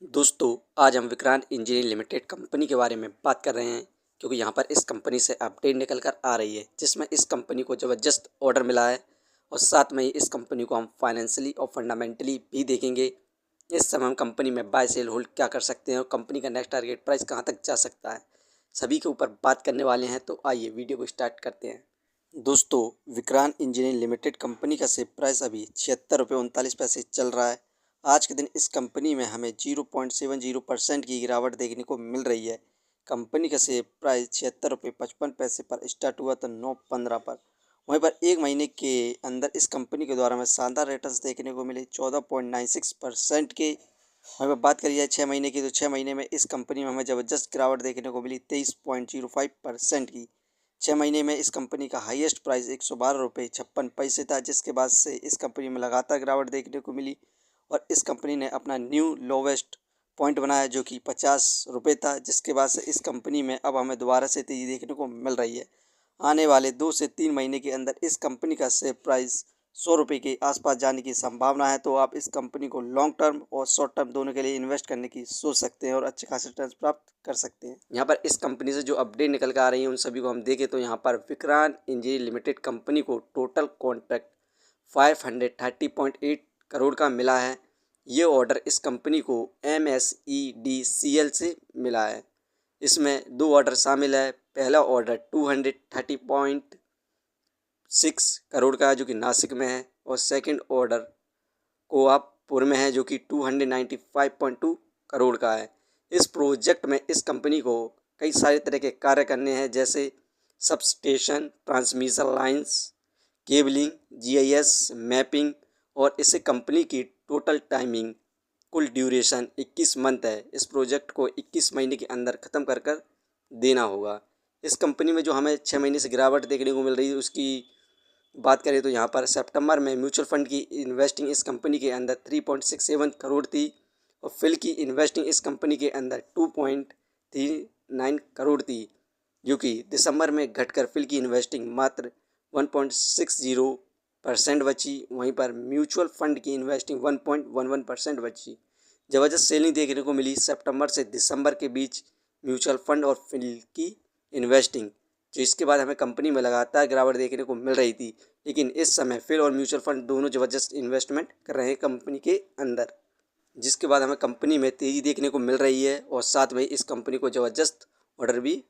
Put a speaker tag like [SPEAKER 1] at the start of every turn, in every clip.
[SPEAKER 1] दोस्तों, आज हम विक्रांत इंजीनियरिंग लिमिटेड कंपनी के बारे में बात कर रहे हैं क्योंकि यहाँ पर इस कंपनी से अपडेट निकल कर आ रही है जिसमें इस कंपनी को ज़बरदस्त ऑर्डर मिला है और साथ में ही इस कंपनी को हम फाइनेंशियली और फंडामेंटली भी देखेंगे। इस समय हम कंपनी में बाय सेल होल्ड क्या कर सकते हैं और कंपनी का नेक्स्ट टारगेट प्राइस कहाँ तक जा सकता है, सभी के ऊपर बात करने वाले हैं। तो आइए वीडियो को स्टार्ट करते हैं। दोस्तों, विक्रांत इंजीनियरिंग लिमिटेड कंपनी का शेयर प्राइस अभी 76 रुपये 39 पैसे चल रहा है। आज के दिन इस कंपनी में हमें 0.70% की गिरावट देखने को मिल रही है। कंपनी का शेयर प्राइस 76 रुपये 55 पैसे पर स्टार्ट हुआ था 9/15 पर। वहीं पर एक महीने के अंदर इस कंपनी के द्वारा हमें शानदार रिटर्न्स देखने को मिले 14.96% के। वहीं पर बात करी जाए 6 महीने की, तो 6 महीने में इस कंपनी में हमें ज़बरदस्त गिरावट देखने को मिली 23.05% की। 6 महीने में इस कंपनी का हाईएस्ट प्राइस 112 रुपये 56 पैसे था, जिसके बाद से इस कंपनी में लगातार गिरावट देखने को मिली और इस कंपनी ने अपना न्यू लोवेस्ट पॉइंट बनाया जो कि 50 रुपये था, जिसके बाद से इस कंपनी में अब हमें दोबारा से तेज़ी देखने को मिल रही है। आने वाले 2 से 3 महीने के अंदर इस कंपनी का शेयर प्राइस 100 रुपये के आसपास जाने की संभावना है। तो आप इस कंपनी को लॉन्ग टर्म और शॉर्ट टर्म दोनों के लिए इन्वेस्ट करने की सोच सकते हैं और अच्छे खासे रिटर्न प्राप्त कर सकते हैं। यहाँ पर इस कंपनी से जो अपडेट निकल कर आ रही है उन सभी को हम देखें तो यहाँ पर विक्रांत इंजीनियरिंग लिमिटेड कंपनी को टोटल कॉन्ट्रैक्ट 530.8 करोड़ का मिला है। ये ऑर्डर इस कंपनी को MSEDCL से मिला है। इसमें 2 ऑर्डर शामिल है। पहला ऑर्डर 230.6 करोड़ का है जो कि नासिक में है और सेकंड ऑर्डर कोल्हापुर में है जो कि 295.2 करोड़ का है। इस प्रोजेक्ट में इस कंपनी को कई सारे तरह के कार्य करने हैं, जैसे substation, transmission lines, cabling, GIS mapping और इसे कंपनी की टोटल टाइमिंग कुल ड्यूरेशन 21 मंथ है। इस प्रोजेक्ट को 21 महीने के अंदर ख़त्म कर देना होगा। इस कंपनी में जो हमें 6 महीने से गिरावट देखने को मिल रही है उसकी बात करें तो यहाँ पर सितंबर में म्यूचुअल फंड की इन्वेस्टिंग इस कंपनी के अंदर 3.67 करोड़ थी और फिल की इन्वेस्टिंग इस कंपनी के अंदर 2.39 करोड़ थी, जो कि दिसंबर में घटकर फिल की इन्वेस्टिंग मात्र 1.60% बची। वहीं पर म्यूचुअल फंड की इन्वेस्टिंग 1.11% बची। ज़बरदस्त सेलिंग देखने को मिली सितंबर से दिसंबर के बीच म्यूचुअल फंड और फिल की इन्वेस्टिंग, जो इसके बाद हमें कंपनी में लगातार गिरावट देखने को मिल रही थी। लेकिन इस समय फिल और म्यूचुअल फंड दोनों ज़बरदस्त इन्वेस्टमेंट कर रहे हैं कंपनी के अंदर, जिसके बाद हमें कंपनी में तेज़ी देखने को मिल रही है और साथ में इस कंपनी को ज़बरदस्त ऑर्डर भी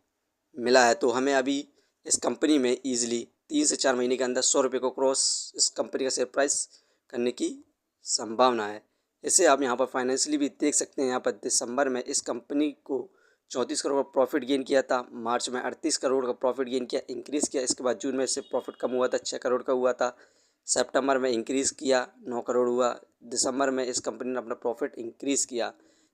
[SPEAKER 1] मिला है। तो हमें अभी इस कंपनी में ईजिली 3 से 4 महीने के अंदर 100 रुपये को क्रॉस इस कंपनी का शेयर प्राइस करने की संभावना है। इसे आप यहाँ पर फाइनेंशियली भी देख सकते हैं। यहाँ पर दिसंबर में इस कंपनी को 34 करोड़ का प्रॉफिट गेन किया था, मार्च में 38 करोड़ का प्रॉफिट गेन किया, इंक्रीज़ किया। इसके बाद जून में इससे प्रॉफिट कम हुआ था, 6 करोड़ का हुआ था। सितंबर में इंक्रीज़ किया, 9 करोड़ हुआ। दिसंबर में इस कंपनी ने अपना प्रॉफिट इंक्रीज़ किया।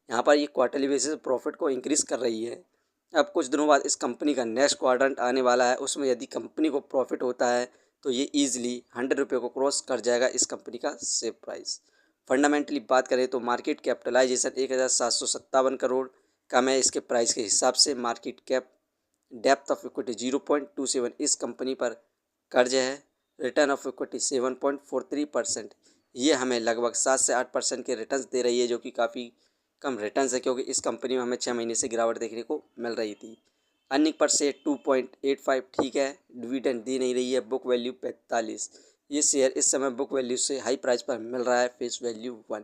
[SPEAKER 1] यहाँ पर ये क्वार्टरली बेसिस प्रॉफिट को इंक्रीज़ कर रही है। अब कुछ दिनों बाद इस कंपनी का नेक्स्ट क्वाड्रेंट आने वाला है, उसमें यदि कंपनी को प्रॉफिट होता है तो ये ईजिली 100 रुपये को क्रॉस कर जाएगा इस कंपनी का शेयर प्राइस। फंडामेंटली बात करें तो मार्केट कैपिटलाइजेशन 1757 करोड़ कम है। इसके प्राइस के हिसाब से market cap, depth of equity 0.27, इस कंपनी पर कर्ज है। Return of equity 7.43%। ये हमें लगभग 7 से 8% के रिटर्न्स दे रही है, जो कि काफ़ी कम रिटर्न्स है क्योंकि इस कंपनी में हमें 6 महीने से गिरावट देखने को मिल रही थी। अर्निंग पर शेयर 2.85 ठीक है, डिविडेंड दी नहीं रही है। Book value 45। ये शेयर इस समय बुक वैल्यू से हाई प्राइस पर मिल रहा है, फेस वैल्यू 1।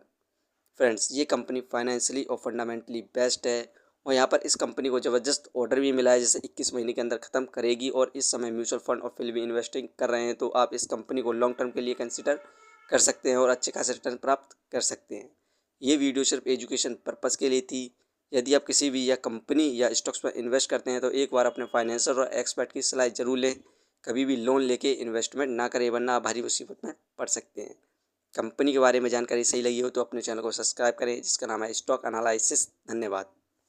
[SPEAKER 1] फ्रेंड्स, ये कंपनी फाइनेंशियली और फंडामेंटली बेस्ट है और यहाँ पर इस कंपनी को ज़बरदस्त ऑर्डर भी मिला है जिसे 21 महीने के अंदर ख़त्म करेगी और इस समय म्यूचुअल फंड और फिल भी इन्वेस्टिंग कर रहे हैं। तो आप इस कंपनी को लॉन्ग टर्म के लिए कंसिडर कर सकते हैं और अच्छे खासे रिटर्न प्राप्त कर सकते हैं। ये वीडियो सिर्फ एजुकेशन पर्पज़ के लिए थी। यदि आप किसी भी या कंपनी या स्टॉक्स पर इन्वेस्ट करते हैं तो एक बार अपने फाइनेंसर और एक्सपर्ट की सलाह जरूर लें। कभी भी लोन लेके इन्वेस्टमेंट ना करें, वरना आप भारी मुसीबत में पड़ सकते हैं। कंपनी के बारे में जानकारी सही लगी हो तो अपने चैनल को सब्सक्राइब करें, जिसका नाम है स्टॉक एनालिसिस। धन्यवाद।